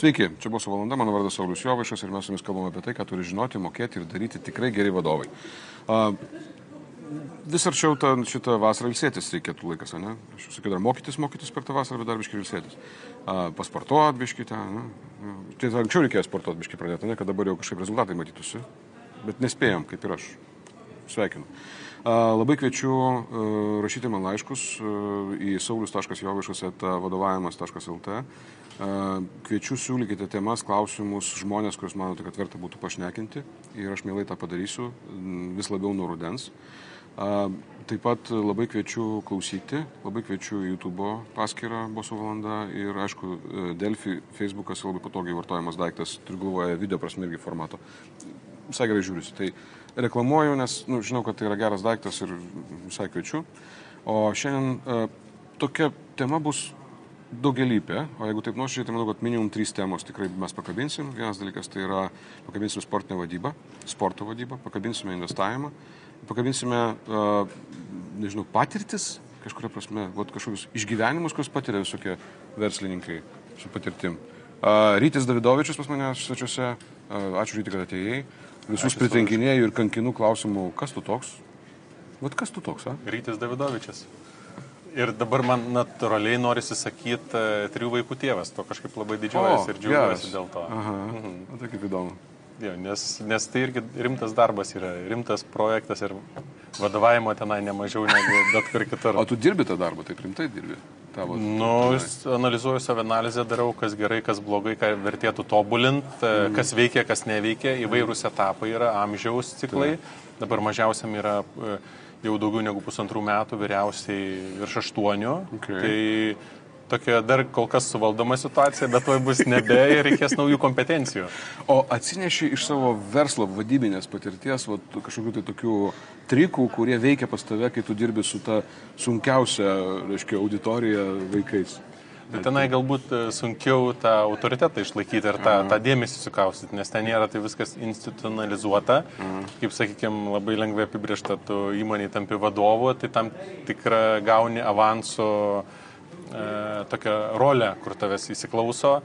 Sveiki, čia buvo valanda, mano vardas Saulius Jovaišas ir mes su jumis kalbame apie tai, ką turi žinoti, mokėti ir daryti tikrai geri vadovai. Vis arčiau šitą vasarą ilsėtis reikėtų laikas, ne? Aš sakiau, dar mokytis per tą vasarą, bet dar biškai ilsėtis. Pasportuot biškai ten, ne? Tai anksčiau reikėjo sportuot biškai pradėti, ne? Kad dabar jau kažkaip rezultatai matytųsi, bet nespėjom, kaip ir aš. Sveikinu. Labai kviečiu rašyti man laiškus į saulius.jovaišas@vadovavimas.lt. Kviečiu siūlykite temas, klausimus, žmonės, kuriuos manote, kad verta būtų pašnekinti ir aš mielai tą padarysiu vis labiau nuo rudens. Taip pat labai kviečiu klausyti, labai kviečiu YouTube paskyrą Bosų valanda ir aišku Delfi, Facebookas labai patogiai vartojamas daiktas, turiu galvoje video prasme irgi formato. Visai gerai žiūrisi. Tai reklamuoju, nes žinau, kad tai yra geras daiktas ir visai kviečiu. O šiandien tokia tema bus daugelypė, o jeigu taip nuoširdžiai, tai manau, kad minimum 3 temos tikrai mes pakabinsim. Vienas dalykas tai yra pakabinsim sportinę vadybą, sporto vadybą, pakabinsime investavimą, pakabinsime, nežinau, patirtis, kažkuria prasme, kažkokius išgyvenimus, kuriuos patiria visokie verslininkai su patirtim. Rytis Davidovičius pas mane svečiuose, ačiū Ryti, kad atėjai. Visus pritrenkinėjų ir kankinu klausimų, kas tu toks? Vat kas tu toks, a? Rytis Davidovičius. Ir dabar man natūraliai norisi sakyti 3 vaikų tėvas, to kažkaip labai didžiuojasi ir džiaugiuosi dėl to. Aha, tai kaip įdomu. Jo, nes tai irgi rimtas darbas yra, rimtas projektas ir vadovavimo tenai nemažiau negu bet kur kitur. O tu dirbi tą darbą, taip rimtai dirbi? Analizuoju savo analizę, darau, kas gerai, kas blogai, ką vertėtų tobulinti, kas veikia, kas neveikia, įvairūs etapai yra, amžiaus ciklai. Dabar mažiausiam yra jau daugiau negu 1,5 metų, vyriausiai virš 8. Tai tokia dar kol kas suvaldoma situacija, bet to bus nebe ir reikės naujų kompetencijų. O atsineši iš savo verslo vadybinės patirties kažkokių tai tokių trikų, kurie veikia pas tave, kai tu dirbi su ta sunkiausia, reiškia, auditorija vaikais? Tai tenai galbūt sunkiau tą autoritetą išlaikyti ir tą dėmesį sukaustyti, nes ten nėra tai viskas institucionalizuota. Kaip, sakykime, labai lengvai apibrėžta, tu įmonėje tampi vadovu, tai tam tikrą gauni avansų tokią rolę, kur tavęs įsiklauso,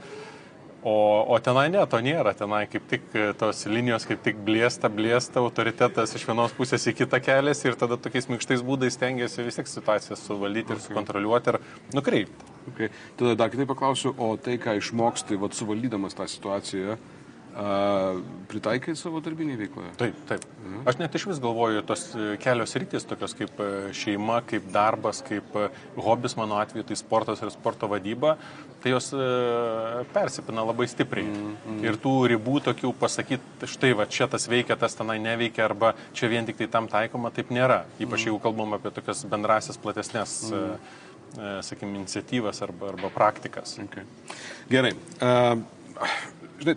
o tenai ne, to nėra, tenai kaip tik tos linijos kaip tik blėsta, autoritetas iš vienos pusės į kitą kelias ir tada tokiais minkštais būdais stengiasi vis tiek situaciją suvaldyti ir sukontroliuoti ir nukreipti. Okay. Tada dar kitaip paklausiu, o tai, ką išmoksti, suvaldydamas tą situaciją, pritaikai savo darbinėje veikloje? Taip. Aš net iš vis galvoju, tos kelios rytis, tokios kaip šeima, kaip darbas, kaip hobis, mano atveju, tai sportas ir sporto vadyba, tai jos persipina labai stipriai. Ir tų ribų tokių pasakyti, štai va, čia tas veikia, tas tenai neveikia, arba čia vien tik tai tam taikoma, taip nėra. Ypač jeigu kalbam apie tokias bendrasias, platesnės, sakykime, iniciatyvas arba praktikas. Okay. Gerai. Žinai,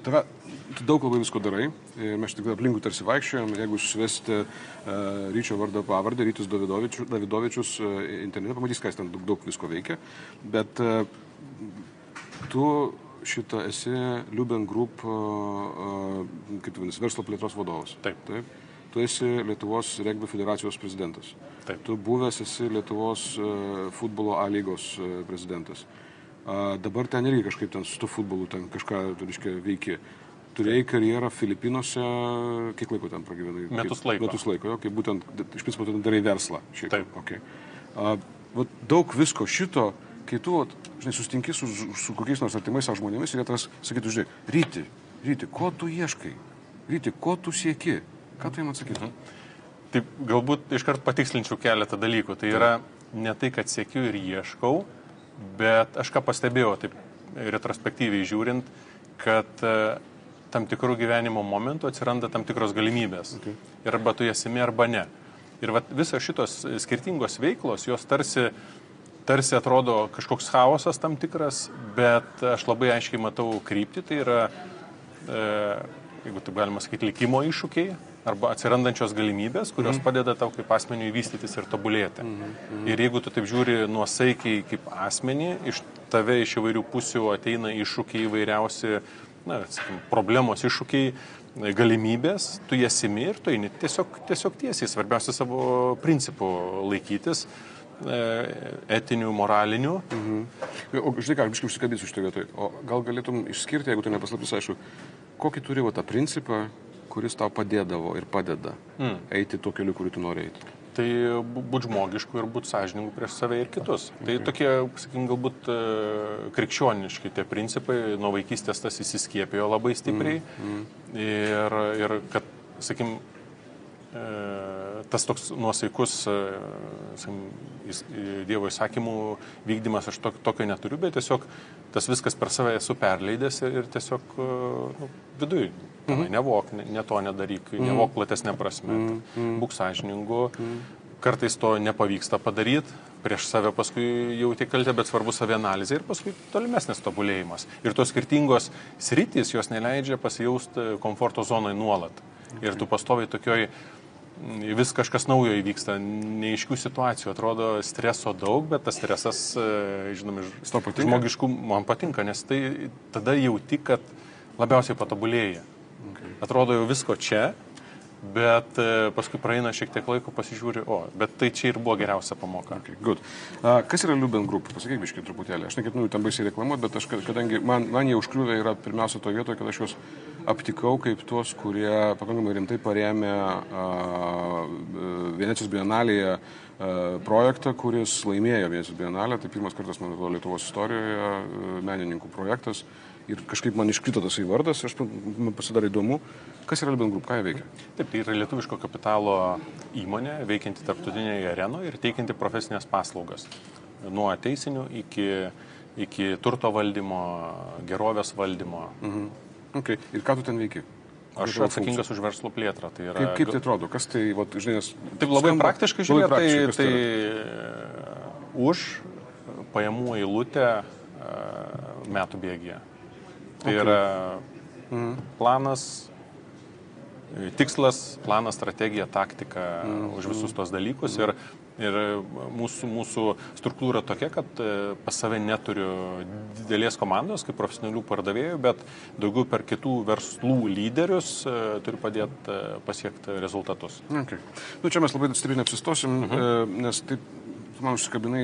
tu daug labai visko darai ir mes tik aplinkui tarsi vaikščiojom. Jeigu susivesite Ryčio vardą pavardę, Rytis Davidovičius internete, pamatys, kad jis ten daug visko veikia. Bet tu šitą esi Liuben Group, kaip tu vadinasi, verslo plėtros vadovas. Taip. Tu esi Lietuvos regbio federacijos prezidentas. Taip. Tu buvęs esi Lietuvos futbolo A lygos prezidentas. Dabar ten irgi kažkaip ten su to futbolu ten kažką, reiškia, veiki. Turėjai karjerą Filipinuose, kiek laiko ten pragyvenai? Metus laiko, kaip būtent, iš principo, ten darai verslą. Šiaip. Taip. Okay. Daug visko šito, kai tu, žinai, sustinki su kokiais nors artimais savo žmonėmis ir jie tas sakytų, žinai, Ryti, ko tu ieškai? Ryti, ko tu sieki? Ką tu jam atsakytum? Taip, galbūt iškart patikslinčiau keletą dalykų. Tai yra ne tai, kad siekiu ir ieškau, bet aš ką pastebėjau, taip retrospektyviai žiūrint, kad tam tikrų gyvenimo momentų atsiranda tam tikros galimybės. Okay. Ir arba tu jas imi, arba ne. Ir visos šitos skirtingos veiklos, jos tarsi atrodo kažkoks chaosas tam tikras, bet aš labai aiškiai matau kryptį, tai yra, jeigu taip galima sakyti, likimo iššūkiai, arba atsirandančios galimybės, kurios padeda tau kaip asmeniui vystytis ir tobulėti. Ir jeigu tu taip žiūri nuosaikiai kaip asmenį, iš tave iš įvairių pusių ateina iššūkiai įvairiausi, problemos iššūkiai, galimybės, tu jas imi ir tu eini tiesiog tiesiai, svarbiausia savo principų laikytis. etinių, moralinių. O žinai ką, aš biškai užsikabinsiu šitą vietoj. O gal galėtum išskirti, jeigu tai nepaslaptis, aišku, kokį turi tą principą, kuris tau padėdavo ir padeda eiti tuo keliu, kurį tu nori eiti? Tai būt žmogišku ir būt sąžiningu prieš save ir kitus. Tai tokie, sakykim, galbūt krikščioniški tie principai, nuo vaikystės tas įsiskiepijo labai stipriai. Ir kad, sakykim, tas toks nuosaikus Dievo įsakymų vykdymas, aš tokio neturiu, bet tiesiog tas viskas per save esu perleidęs ir tiesiog viduj. Nevok, ne to nedaryk, nevok platesnė prasme, būk sąžiningu. Kartais to nepavyksta padaryti, prieš save paskui jauti kaltę, bet svarbu savianalizė ir paskui tolimesnis tobulėjimas. Ir tos skirtingos sritys jos neleidžia pasijausti komforto zonoje nuolat. Ir tu pastoviai tokioj vis kažkas naujo įvyksta, neaiškių situacijų, atrodo streso daug, bet tas stresas, žinoma, žmogiškų man patinka, nes tai tada jauti, kad labiausiai patobulėja. Atrodo jau visko čia, bet paskui praeina šiek tiek laiko, pasižiūri, bet tai čia ir buvo geriausia pamoka. Okay, good. Kas yra Liuben Group? Pasakyk biškai truputėlį. Aš neketinu ten baisiai reklamuoti, bet aš, kadangi man jie užkliuvę yra pirmiausia to vietoje, kad aš juos aptikau kaip tuos, kurie pakankamai rimtai parėmė Venecijos bienalėje projektą, kuris laimėjo Venecijos bienalę. Tai pirmas kartas, man atrodo, Lietuvos istorijoje menininkų projektas. Ir kažkaip man iškrito tas įvardas, man pasidarė įdomu, kas yra Liuben Group, ką jie veikia? Taip, tai yra lietuviško kapitalo įmonė, veikianti tarptautinėje arenoje ir teikianti profesinės paslaugas. Nuo teisinių iki turto valdymo, gerovės valdymo. Okay. Ir ką tu ten veiki? Aš atsakingas už verslo plėtrą. Tai yra... Kaip tai atrodo? Kas tai, žinai, taip labai praktiškai žiūrėt, tai už pajamų eilutę metų bėgyje. Tai yra planas, tikslas, planas, strategija, taktika už visus tos dalykus. Ir mūsų struktūra tokia, kad pas save neturiu didelės komandos kaip profesionalių pardavėjų, bet daugiau per kitų verslų lyderius turiu padėti pasiekti rezultatus. Okay. Čia mes labai stipriai neapsistosim, nes taip man užsikabinai,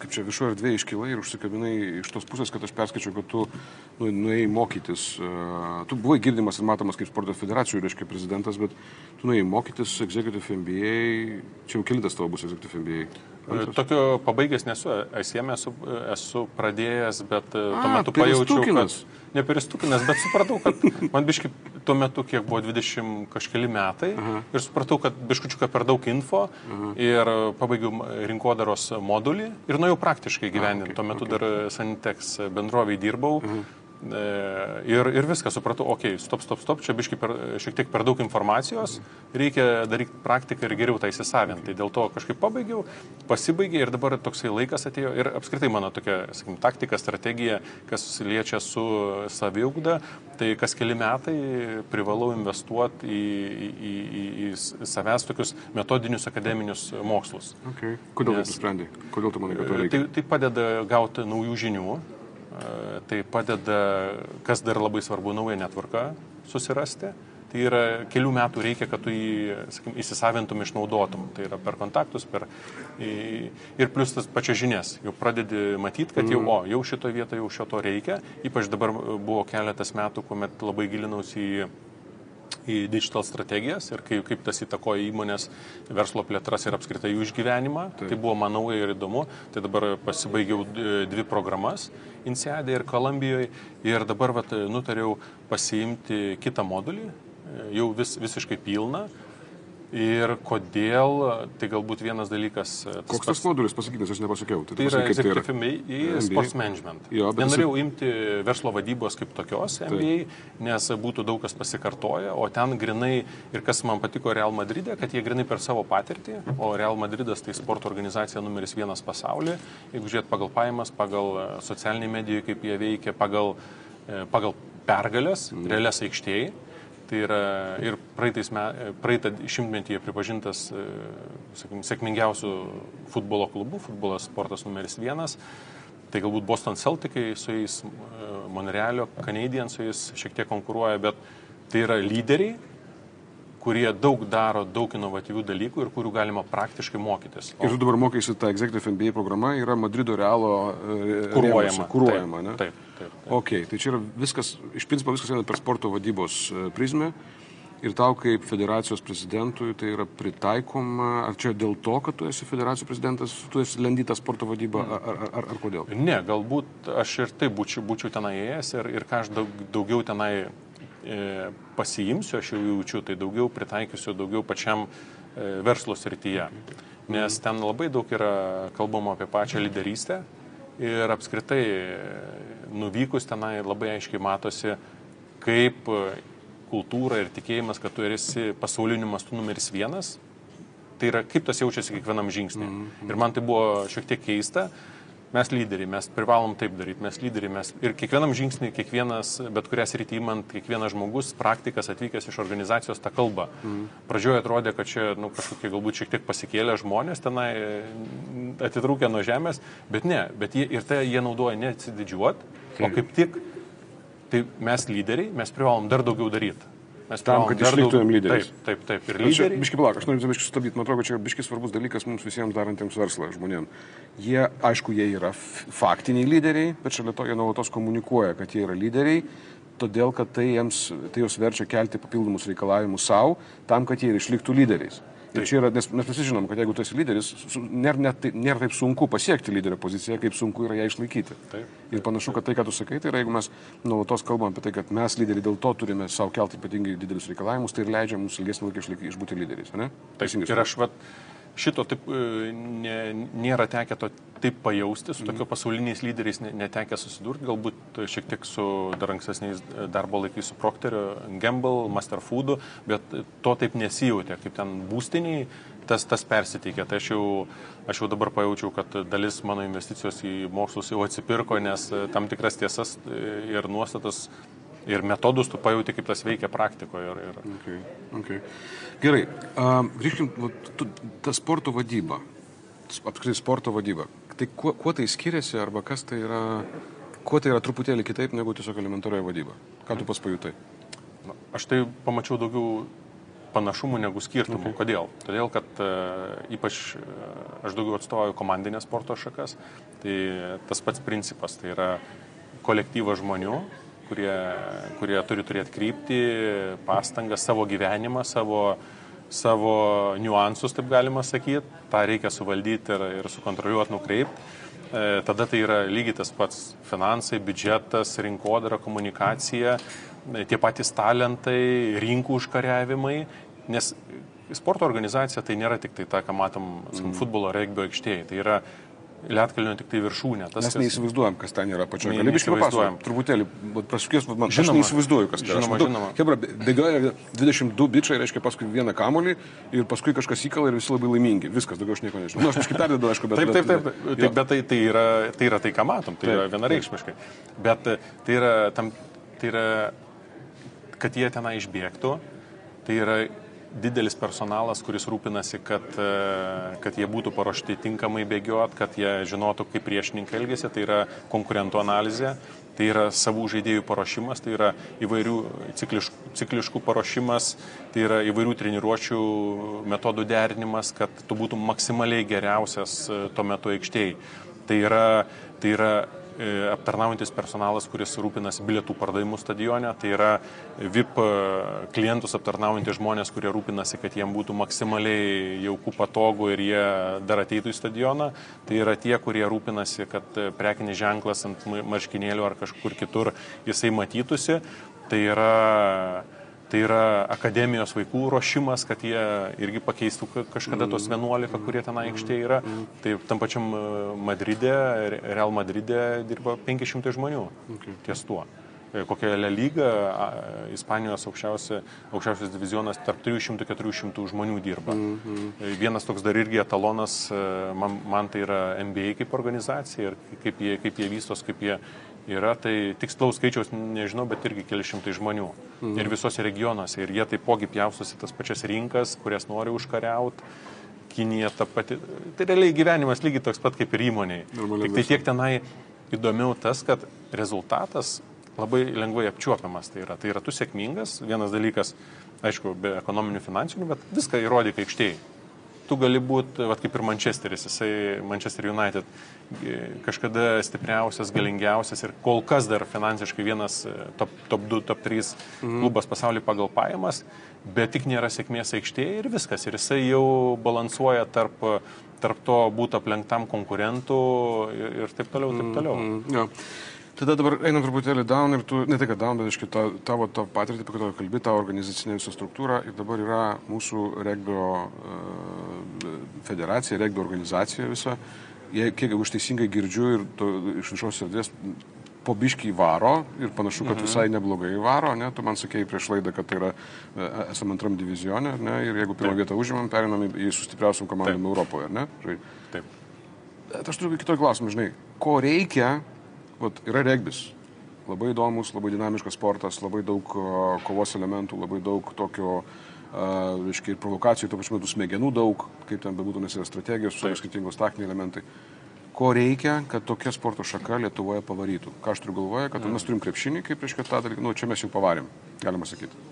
kaip čia viešoje erdvėje iškilai ir užsikabinai iš tos pusės, kad aš perskaičiau, kad tu nuėjai mokytis. Tu buvai girdimas ir matomas kaip sporto federacijų, reiškia prezidentas, bet tu nuėjai mokytis Executive MBA. Čia jau kelintas tavo bus Executive MBA? Tokio pabaigęs nesu, esu pradėjęs, bet tuo metu pajaučiau, kad... Neperistukinas, bet supratau, kad man biškai tuo metu, kiek buvo 20 kažkeli metai, ir supratau, kad biškučiuką per daug info ir pabaigiau rinkodaros modulį ir nuėjau praktiškai gyvendinti. Tuo metu dar Sanitex bendroviai dirbau. Ir viską supratau, stop, čia biškai šiek tiek per daug informacijos, reikia daryti praktiką ir geriau tai įsisavinti. Tai dėl to kažkaip pabaigiau, pasibaigė ir dabar toksai laikas atėjo ir apskritai mano tokia, sakykim, taktika, strategija, kas liečia su saviugda, tai kas keli metai privalau investuoti į savęs tokius metodinius akademinius mokslus. Okay. Kodėl tu sprendai? Kodėl tu manai, kad to reikia? Tai padeda gauti naujų žinių. Tai padeda, kas dar labai svarbu, naują netvarką susirasti. Tai yra kelių metų reikia, kad tu jį, sakykim, įsisavintum, išnaudotum. Tai yra per kontaktus, ir plus tas pačias žinias. Jau pradedi matyti, kad jau šito vietoje jau šito reikia. Ypač dabar buvo keletas metų, kuomet labai gilinausi į digital strategijas ir kaip tas įtakoja įmonės verslo plėtras ir apskritai jų išgyvenimą. Tai buvo man nauja ir įdomu. Tai dabar pasibaigiau 2 programas INSEAD ir Kolumbijoje ir dabar nutariau pasiimti kitą modulį, jau visiškai pilną. Ir kodėl, tai galbūt vienas dalykas... Koks tas modulis, pasakytas, aš nepasakiau. Tai yra Executive MBA, Sports Management. Nenorėjau imti verslo vadybos kaip tokios MBA, nes būtų daug kas pasikartoja, o ten grinai, ir kas man patiko Real Madride, kad jie grinai per savo patirtį, o Real Madridas tai sporto organizacija numeris 1 pasaulyje, jeigu žiūrėt pagal pajamas, pagal socialinį medijų, kaip jie veikia, pagal pergalės, realias aikštėje. Tai yra ir praeitą šimtmetyje pripažintas, sakykim, sėkmingiausių futbolo klubų, futbolas sportas numeris 1. Tai galbūt Boston Celticai su jais, Montrealio Canadiens su jais šiek tiek konkuruoja, bet tai yra lyderiai kurie daug daro, daug inovatyvių dalykų ir kurių galima praktiškai mokytis. Ir tu dabar mokaisi, ta Executive MBA programa yra Madrido Realo kuruojama, ne? Taip. Ok, tai čia yra viskas, iš principo viskas eina per sporto vadybos prizmę ir tau kaip federacijos prezidentui tai yra pritaikoma, ar čia dėl to, kad tu esi federacijos prezidentas, tu esi lendytas sporto vadybą, ar kodėl? Ne, galbūt aš ir taip būčiau tenai ėjęs ir ką aš daugiau tenai pasiimsiu, aš jau jaučiu, tai daugiau pritaikysiu, daugiau pačiam verslo srityje. Nes ten labai daug yra kalbama apie pačią lyderystę ir apskritai nuvykus tenai labai aiškiai matosi, kaip kultūra ir tikėjimas, kad tu esi pasauliniu mastu numeris 1, tai yra kaip tas jaučiasi kiekvienam žingsnį. Ir man tai buvo šiek tiek keista. Mes lyderiai, mes privalom taip daryti, mes lyderiai, mes ir kiekvienam žingsnį, kiekvienas, bet kurias rytį imant, kiekvienas žmogus, praktikas atvykęs iš organizacijos tą kalbą. Pradžioje atrodė, kad čia kažkokie galbūt šiek tiek pasikėlę žmonės tenai atitrūkę nuo žemės, bet ne, jie naudoja neatsididžiuot, o kaip tik, tai mes lyderiai, mes privalom dar daugiau daryti. Tam, kad išliktumėm lyderiais. Taip. Ir lyderiai. Biški palauk, aš noriu biški sustabdyti. Man atrodo, kad čia biški svarbus dalykas mums visiems darantiems verslą žmonėms. Jie yra faktiniai lyderiai, bet šalia to jie nuolatos komunikuoja, kad jie yra lyderiai, todėl, kad tai juos verčia kelti papildomus reikalavimus savo, tam, kad jie ir išliktų lyderiais. Ir čia yra, nes mes visi žinom, kad jeigu tu esi lyderis, nėra taip sunku pasiekti lyderio poziciją, kaip sunku yra ją išlaikyti. Taip. Ir panašu, kad tai, ką tu sakai, tai yra, jeigu mes nuolatos kalbam apie tai, kad mes lyderiai dėl to turime savo kelti ypatingai didelius reikalavimus, tai ir leidžia mums ilgesnį laiką išbūti lyderiais, ne? Taip. Ir aš šito taip nėra tekę to taip pajausti, su tokio pasauliniais lyderiais netekę susidurti, galbūt šiek tiek su dar ankstesniais darbo laikais su Procter & Gamble, Master Foodu, bet to taip nesijautė, kaip ten būstiniai, tas persiteikė. Tai aš jau dabar pajaučiau, kad dalis mano investicijos į mokslus jau atsipirko, nes tam tikras tiesas ir nuostatas ir metodus tu pajauti, kaip tas veikia praktikoje. Okay. Gerai, grįžkim, ta sporto vadyba, apskritai sporto vadyba, tai kuo tai skiriasi arba kas tai yra, kuo tai yra truputėlį kitaip negu tiesiog elementarioji vadyba? Ką tu pas pajutai? Aš tai pamačiau daugiau panašumų negu skirtumų. Kodėl? Todėl, kad ypač aš daugiau atstovauju komandinės sporto šakas, tai tas pats principas, tai yra kolektyvas žmonių, kurie turi turėti kryptį, pastangą, savo gyvenimą, savo niuansus, taip galima sakyti. tą reikia suvaldyti ir sukontroliuoti, nukreipti. Tada tai yra lygiai tas pats finansai, biudžetas, rinkodara, komunikacija, tie patys talentai, rinkų užkariavimai, nes sporto organizacija tai nėra tik tai ta, ką matom futbolo, regbio aikštėje, tai yra Lietkalnio tik tai viršūnė. Mes neįsivaizduojam, kas ten yra pačioje. Gali biškai papasakoti, truputėlį, pasukės, man, aš neįsivaizduoju, kas ten yra. Žinoma. Hebra, bėgioja 22 bičiai, reiškia paskui vieną kamuolį ir paskui kažkas įkala ir visi labai laimingi. Viskas, daugiau aš nieko nežinau. Nu, aš biškai perdedu, aišku, bet... Taip, bet tai yra tai, ką matom, tai yra vienareikšmiškai. Bet tai yra, kad jie tenai išbėgtų, tai yra didelis personalas, kuris rūpinasi, kad jie būtų paruošti tinkamai bėgiot, kad jie žinotų, kaip priešininkai elgėsi, tai yra konkurentų analizė, tai yra savų žaidėjų paruošimas, tai yra įvairių cikliškų paruošimas, tai yra įvairių treniruočių metodų derinimas, kad tu būtum maksimaliai geriausias tuo metu aikštėje. Tai yra aptarnaujantis personalas, kuris rūpinasi bilietų pardavimų stadione, tai yra VIP klientus aptarnaujantys žmonės, kurie rūpinasi, kad jiem būtų maksimaliai jauku, patogu ir jie dar ateitų į stadioną, tai yra tie, kurie rūpinasi, kad prekinis ženklas ant marškinėlių ar kažkur kitur jisai matytųsi, tai yra akademijos vaikų ruošimas, kad jie irgi pakeistų kažkada tos 11, kurie ten aikštėje yra. Tai tam pačiam Madride, Real Madride dirba 500 žmonių ties tuo. Kokia La Liga, Ispanijos aukščiausias divizionas, tarp 300-400 žmonių dirba. Vienas toks dar irgi etalonas, man tai yra NBA kaip organizacija ir kaip jie vystos, kaip jie yra, tai tikslaus skaičiaus nežinau, bet irgi keli šimtai žmonių. Ir visose regionuose. Ir jie taipogi pjaustosi tas pačias rinkas, kurias nori užkariauti. Kinija ta pati. Tai realiai gyvenimas lygiai toks pat kaip ir įmoniai. Tik tai tiek tenai įdomiau tas, kad rezultatas labai lengvai apčiuopiamas. Tai yra tu sėkmingas, vienas dalykas, aišku, be ekonominių finansinių, bet viską įrodyk aikštėje. Tu gali būti, kaip ir Manchesteris, jisai Manchester United, kažkada stipriausias, galingiausias ir kol kas dar finansiškai vienas top 2, top 3 klubas pasaulyje pagal pajamas, bet tik nėra sėkmės aikštėje ir viskas. Ir jisai jau balansuoja tarp to būti aplenktam konkurentų ir taip toliau, taip toliau. Ja. Tada dabar einam truputėlį down ir tu, ne tai kad down, bet aiškiai tavo patirtį, apie ką kalbi, tavo organizacinė visą struktūrą ir dabar yra mūsų regbio federacija, regbio organizacija visa. Kiek aš teisingai girdžiu ir iš viešos erdvės po biškį varo ir panašu, kad visai neblogai varo, ne? Tu man sakėjai prieš laidą, kad tai yra esam antram divizione, ne? Ir jeigu pirmą vietą užimam, perinam į sustipriausiam komandom Europoje, ne? Taip. Aš turiu kitokį klausimą, žinai, ko reikia. Vat, yra regbis. Labai įdomus, labai dinamiškas sportas, labai daug kovos elementų, labai daug tokio, reiškia, ir provokacijų, tuo pačiu metu smegenų daug, kaip ten bebūtų, nes yra strategijos, skirtingos taktiniai elementai. Ko reikia, kad tokia sporto šaka Lietuvoje pavarytų? Ką aš turiu galvoje, kad mes turim krepšinį, kaip reiškia tą dalyką, čia mes jau pavarėm, galima sakyti.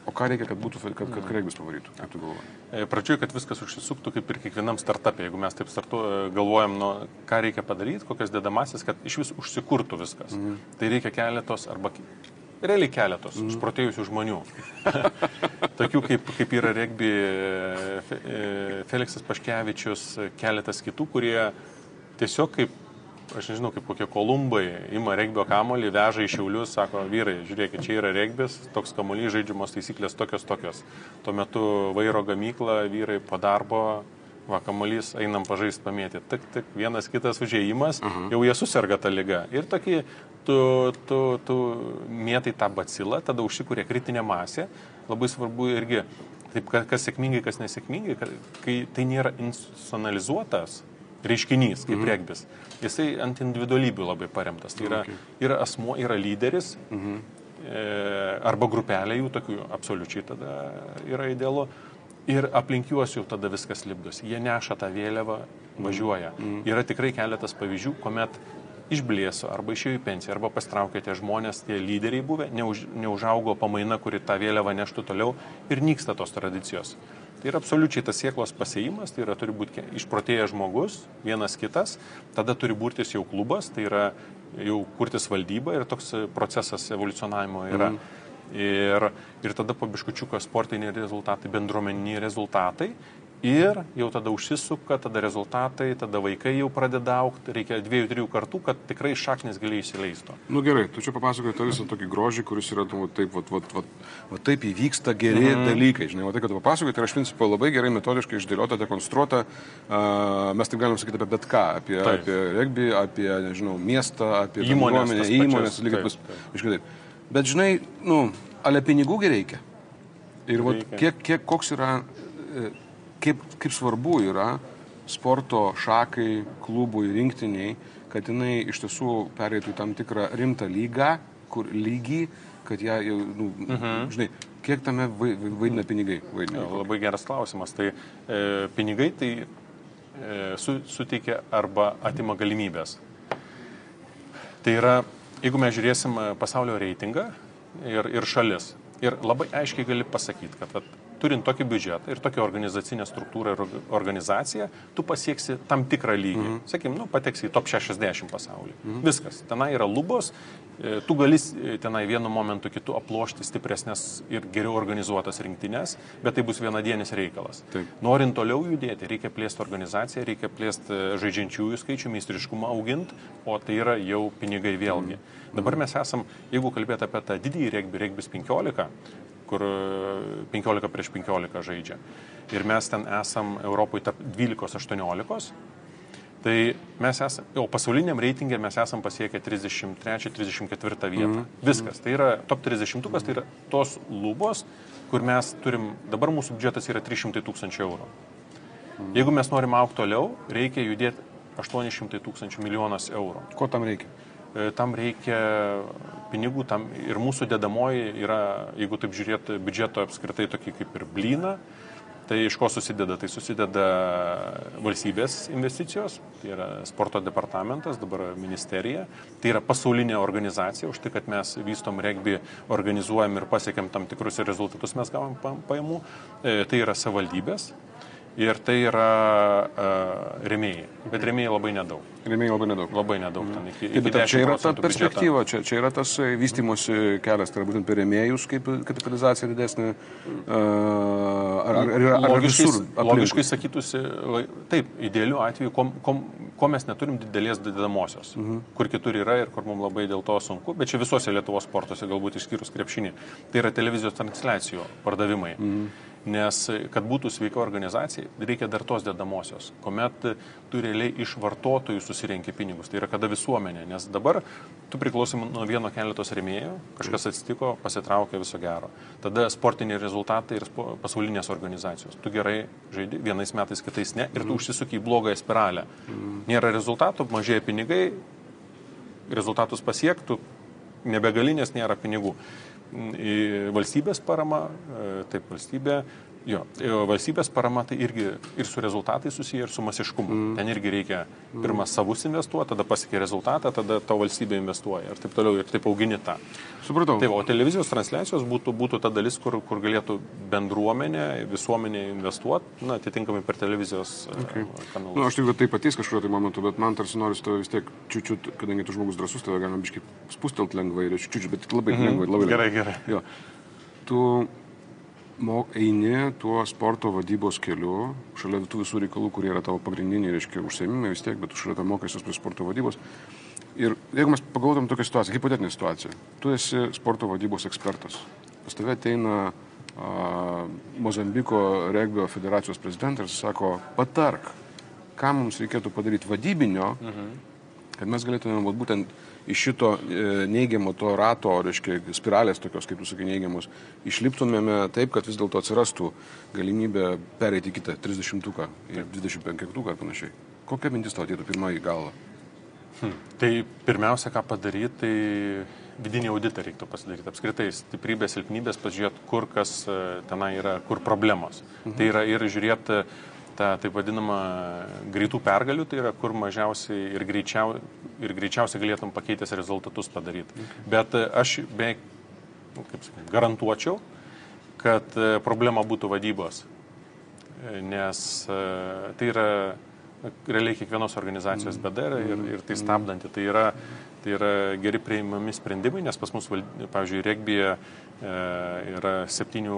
O ką reikia, kad būtų, kad regbis pavarytų, kaip tu galvoji? Pradžioje, kad viskas užsisuktų kaip ir kiekvienam startupė. Jeigu mes taip galvojam, ką reikia padaryti, kokias dedamasis, kad iš vis užsikurtų viskas. Tai reikia keletos arba realiai keletos išprotėjusių žmonių. Tokių kaip yra regbi Feliksas Paškevičius, keletas kitų, kurie tiesiog kaip aš nežinau, kaip kokie Kolumbai ima regbio kamuolį, veža į Šiaulius, sako, vyrai, žiūrėkit, čia yra regbis, toks kamuolys, žaidžiamos taisyklės tokios. Tuo metu vairo gamykla, vyrai po darbo, kamuolys, einam pažaist pamėti. Tik vienas kitas užėjimas, jau jie suserga tą ligą. Ir tokį, tu mėtai tą bacilą, tada užsikūrė kritinė masė. Labai svarbu irgi, taip, kas sėkmingai, kas nesėkmingai, kai tai nėra institucionalizuotas reiškinys, kaip regbis. Jisai ant individualybių labai paremtas. Tai yra asmuo, yra lyderis, arba grupelė jų, tokių absoliučiai tada yra idealu. Ir aplink juos jau tada viskas lipdosi. Jie neša tą vėliavą, važiuoja. Yra tikrai keletas pavyzdžių, kuomet išblėso, arba išėjo į pensiją, arba pastraukė tie žmonės, tie lyderiai buvę, neužaugo pamaina, kuri tą vėliavą neštų toliau ir nyksta tos tradicijos. Tai yra absoliučiai tas sėklos pasėjimas, tai yra turi būti išprotėjęs žmogus, vienas kitas, tada turi būrtis jau klubas, tai yra jau kurtis valdyba ir toks procesas evoliucionavimo yra. Ir tada po biškučiuko sportiniai rezultatai, bendruomeniniai rezultatai ir jau tada užsisuka, tada rezultatai, tada vaikai jau pradeda augti, reikia 2-3 kartų, kad tikrai šaknis giliai įsileistų. Nu gerai, tu čia papasakoji tą visą tokį grožį, kuris yra taip įvyksta geri dalykai, žinai, tai, kad tu papasakoji, tai aš principą labai gerai metodiškai išdėliota, dekonstruota, mes taip galim sakyti apie bet ką, apie regbį, apie, nežinau, miestą, apie įmonės, lygiai bus, iškai taip. Bet žinai, ale pinigų reikia. Ir koks yra, kaip svarbu yra sporto šakai, klubui, rinktiniai, kad jinai iš tiesų pereitų į tam tikrą rimtą lygį, kad ją, žinai, kiek tame vaidina pinigai? Labai geras klausimas. Tai pinigai tai suteikia arba atima galimybės. Tai yra, jeigu mes žiūrėsim pasaulio reitingą ir šalis, ir labai aiškiai gali pasakyti, kad turint tokį biudžetą ir tokią organizacinę struktūrą ir organizaciją, tu pasieksi tam tikrą lygį. Sakykim, pateksi į top 60 pasaulį. Viskas. Tenai yra lubos, tu gali tenai vienu momentu kitu aplošti stipresnės ir geriau organizuotas rinktinės, bet tai bus vienadienis reikalas. Taip. Norint toliau judėti, reikia plėsti organizaciją, reikia plėsti žaidžiančiųjų skaičių, meistriškumą auginti, o tai yra jau pinigai vėlgi. Dabar mes esam, jeigu kalbėti apie tą didįjį regbis 15, kur 15 prieš 15 žaidžia. Ir mes ten esam Europoje tarp 12-18. Tai mes esam, jau pasauliniam reitingė mes esam pasiekę 33-34 vietą. Viskas. Tai yra top 30, tai yra tos lubos, kur mes turim, dabar mūsų biudžetas yra 300 000 eurų. Jeigu mes norim augti toliau, reikia judėti 800 000 milijonas eurų. Ko tam reikia? Tam reikia pinigų, tam ir mūsų dedamoji yra, jeigu taip žiūrėti, biudžeto apskritai tokį kaip ir blyną, Tai iš ko susideda? Tai susideda valstybės investicijos, tai yra sporto departamentas, dabar ministerija, tai yra pasaulinė organizacija, už tai, kad mes vystom regbį, organizuojam ir pasiekėm tam tikrus rezultatus, mes gavom pajamų, tai yra savivaldybės. Ir tai yra rėmėjai, bet rėmėjai labai nedaug. Rėmėjai labai nedaug. Labai nedaug. Ten iki Bet čia yra ta perspektyva, čia yra tas vystymosi kelias, tai yra būtent per rėmėjus kaip kapitalizacija didesnė, ar visur aplinkui? Logiškai sakytųsi, taip, idealiu atveju, ko mes neturim didelės dedamosios, kur kitur yra ir kur mums labai dėl to sunku, bet čia visuose Lietuvos sportuose, galbūt išskyrus krepšinį, tai yra televizijos transliacijų pardavimai. Nes, kad būtų sveika organizacija, reikia dar tos dedamosios, kuomet tu realiai iš vartotojų susirenki pinigus. Tai yra kada visuomenė, nes dabar tu priklausom nuo vieno keletos rėmėjų, kažkas atsitiko, pasitraukė, viso gero. Tada sportiniai rezultatai ir pasaulinės organizacijos. Tu gerai žaidi, vienais metais, kitais ne, ir tu užsisuki į blogąją spiralę. Nėra rezultatų, mažėja pinigai, rezultatus pasiektų, nebegalinės nėra pinigų. Valstybės parama, taip, valstybės parama tai irgi ir su rezultatai susiję, ir su masiškumu. Ten irgi reikia pirmą savus investuoti, tada pasiekia rezultatą, tada to valstybė investuoja ir taip toliau, ir taip augini tą. Supratau. Taip, o televizijos transliacijos būtų ta dalis, kur galėtų bendruomenė, visuomenė investuoti, atitinkamai per televizijos kanalus. Aš tikiu, kad tai patys kažkurio tai momentu, bet man tarsi norisi to vis tiek čiūčiut, kadangi tu žmogus drasus, tave galima biškai spustelt lengvai ir čiūčiut, bet labai lengvai, labai lengvai. Gerai. Jo. Tu eini tuo sporto vadybos keliu, šalia tų visų reikalų, kurie yra tavo pagrindiniai, reiškia, užsiėmimai vis tiek, bet tu šalia to mokaisios prie sporto vadybos. Ir jeigu mes pagalvotum tokią situaciją, hipotetinę situaciją, tu esi sporto vadybos ekspertas. Pas tave ateina Mozambiko regbio federacijos prezidentas ir sako, patark, ką mums reikėtų padaryti vadybinio, kad mes galėtume būtent iš šito neigiamo to rato, reiškia, spiralės tokios, kaip tu sakai, neigiamos, išliptumėme taip, kad vis dėlto atsirastų galimybė pereiti į kitą 30-tuką ir 25-tuką ir panašiai. Kokia mintis tau ateitų pirmą į galvą? Tai pirmiausia, ką padaryti, tai vidinį auditą reiktų pasidaryti. Apskritai, stiprybės, silpnybės, pasižiūrėti, kur kas tenai yra, kur problemos. Tai yra ir žiūrėti tą taip vadinamą greitų pergalių, tai yra kur mažiausiai ir greičiausiai galėtum pakeitęs rezultatus padaryti. Bet aš beveik, garantuočiau, kad problema būtų vadybos, nes tai yra realiai kiekvienos organizacijos bėda ir tai stabdanti. Tai yra geri priimami sprendimai, nes pas mus, pavyzdžiui, regbyje yra 7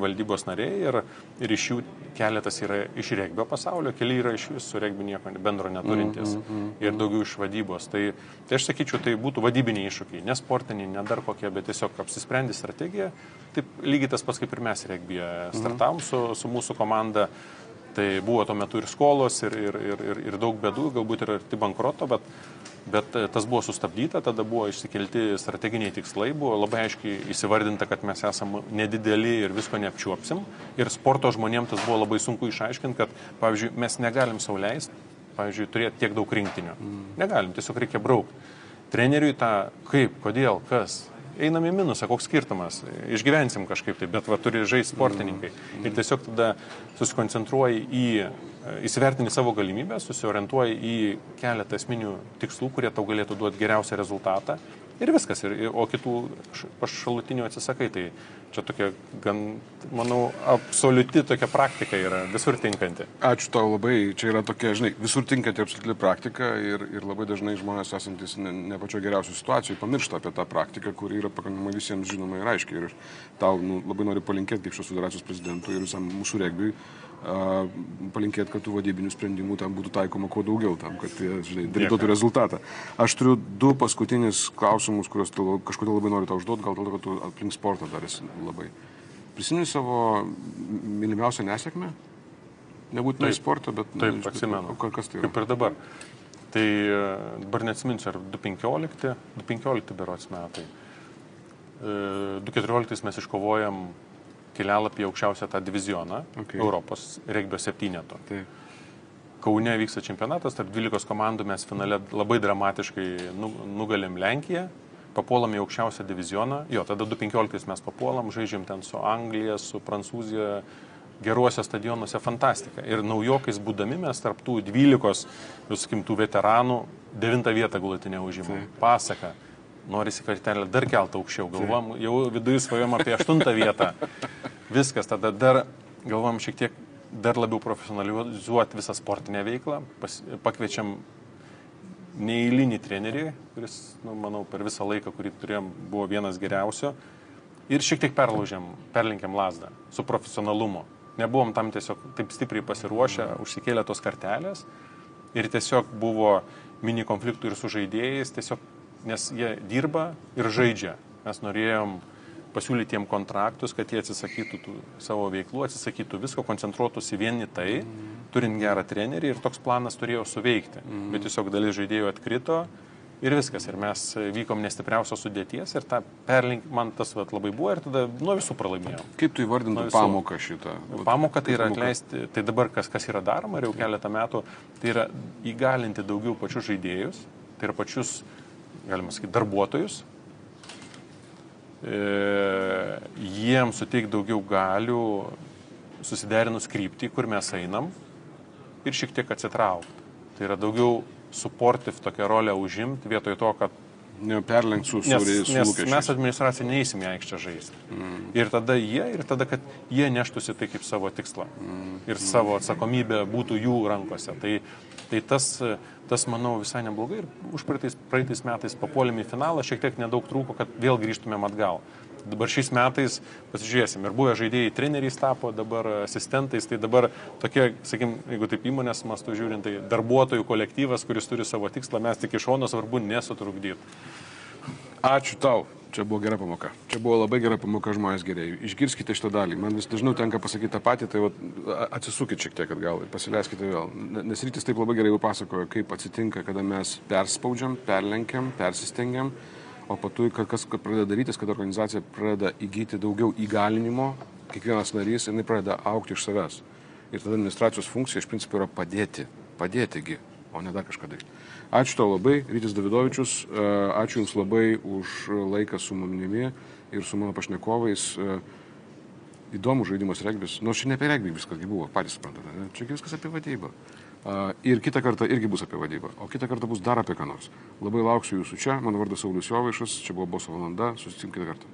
valdybos nariai ir iš jų keletas yra iš regbio pasaulio, keli yra iš su regbiu nieko bendro neturintys ir daugiau iš vadybos. Tai aš sakyčiau, tai būtų vadybiniai iššūkiai, ne sportiniai, ne dar kokie, bet tiesiog apsisprendi strategiją. Taip lygiai tas pats kaip ir mes regbyje startavom su mūsų komanda. Tai buvo tuo metu ir skolos, ir daug bėdų, galbūt ir arti bankroto, bet tas buvo sustabdyta, tada buvo išsikelti strateginiai tikslai, buvo labai aiškiai įsivardinta, kad mes esame nedideli ir visko neapčiuopsim. Ir sporto žmonėms tas buvo labai sunku išaiškinti, kad, pavyzdžiui, mes negalim sau leisti, pavyzdžiui, turėti tiek daug rinktinių. Negalim, tiesiog reikia braukti. Treneriui tą kaip, kodėl, kas. Einam į minusą, koks skirtumas, išgyvensim kažkaip tai, bet turi žaisti sportininkai. Ir tiesiog tada susikoncentruoji įsivertini savo galimybę, susiorientuoji į keletą esminių tikslų, kurie tau galėtų duoti geriausią rezultatą. Ir viskas, o kitų šalutinių atsisakai. Tai čia tokia, gan, manau, absoliuti tokia praktika yra, visur tinkanti. Ačiū tau labai. Čia yra tokia, žinai, visur tinkanti absoliuti praktika ir labai dažnai žmonės esantis ne pačio geriausių situacijų pamiršta apie tą praktiką, kuri yra pakankamai visiems žinoma ir aiškiai. Ir tau labai noriu palinkėti kaip šios federacijos prezidentui ir visam mūsų regbiui, palinkėti, kad tų vadybinių sprendimų tam būtų taikoma kuo daugiau, tam, kad žinai, duotų rezultatą. Aš turiu 2 paskutinius klausimus, kuriuos kažkodėl labai noriu tau užduoti, gal dėl to, kad tu aplink sportą dar esi labai. Prisimeni savo mylimiausią nesėkmę? Nebūtinai sportą, bet... Taip, atsimenu. Kas tai yra? Kaip ir dabar. Tai dabar neatsiminsiu, ar 2015 berods metai. 2014 mes iškovojam kelialapį aukščiausią tą divizioną, Europos regbio 7-eto. Kaune vyksta čempionatas, tarp 12 komandų mes finale labai dramatiškai nugalėm Lenkiją, papuolam į aukščiausią divizioną, tada 2015 mes papuolam, žaidžiam ten su Anglija, su Prancūzija, geruose stadionuose, fantastika. Ir naujokais būdami mes tarp tų 12, sakykim, tų veteranų 9 vietą galutinę užimam. Pasaka. Norisi kartelę dar keltą aukščiau. Galvom, jau viduje svajom apie 8 vietą. Viskas. Tada dar galvom šiek tiek dar labiau profesionalizuoti visą sportinę veiklą. Pakviečiam neeilinį trenerį, kuris, manau, per visą laiką, kurį turėjom, buvo vienas geriausio. Ir šiek tiek perlenkėm lazdą su profesionalumu. Nebuvom tam tiesiog taip stipriai pasiruošę, užsikėlę tos kartelės ir tiesiog buvo mini konfliktų ir su žaidėjais, tiesiog, nes jie dirba ir žaidžia. Mes norėjom pasiūlyti jiem kontraktus, kad jie atsisakytų tų savo veiklų, atsisakytų visko, koncentruotųsi vien į tai, turint gerą trenerį ir toks planas turėjo suveikti. Bet tiesiog dalis žaidėjų atkrito ir viskas. Ir mes vykom nestipriausios sudėties ir man tas labai buvo ir tada nuo visų pralaimėjom. Kaip tu įvardintum pamoką šitą? Pamoka tai yra atleisti, tai dabar kas yra daroma ir jau keletą metų, tai yra įgalinti daugiau pačius žaidėjus, tai yra pačius, galima sakyti, darbuotojus, jiems suteikti daugiau galių, susiderinus kryptį, kur mes einam ir šiek tiek atsitraukti. Tai yra daugiau supportive tokią rolę užimti, vietoj to, kad perlenkti su lūkesčiais. Nes mes administracija neįsim į aikštę žaisti. Ir tada, kad jie neštųsi tai kaip savo tikslą. Ir savo atsakomybė būtų jų rankose. Tai tas, manau, visai neblogai. Ir už praeitais metais papuolėm į finalą, šiek tiek nedaug trūko, kad vėl grįžtumėm atgal. Dabar šiais metais pasižiūrėsim. Ir buvę žaidėjai treneriais tapo, dabar asistentais. Tai dabar tokie, sakykim, jeigu taip įmonės mastu žiūrint, tai darbuotojų kolektyvas, kuris turi savo tikslą, mes tik iš šono svarbu nesutrukdyti. Ačiū tau. Čia buvo gera pamoka. Čia buvo labai gera pamoka žmonės geriai. Išgirskite šitą dalį. Man vis dažniau tenka pasakyti tą patį, tai atsisukit šiek tiek atgal ir pasileiskite vėl. Nes Rytis taip labai gerai jau pasakojo, kaip atsitinka, kada mes perspaudžiam, perlenkiam, persistengiam. O patui, kas pradeda darytis, kad organizacija pradeda įgyti daugiau įgalinimo, kiekvienas narys, jinai pradeda augti iš savęs. Ir tada administracijos funkcija iš principo yra padėtigi, o ne dar kažką daryti. Ačiū tau labai, Rytis Davidovičius, ačiū Jums labai už laiką su manimi ir su mano pašnekovais. Įdomus žaidimas regbis, nors čia ne apie regbį viskas buvo, patys suprantate, ne? Čia viskas apie vadybą. Ir kitą kartą irgi bus apie vadybą, o kitą kartą bus dar apie ką nors. Labai lauksiu Jūsų čia, mano vardas Saulius Jovaišas, čia buvo Boso valanda, susitikim kitą kartą.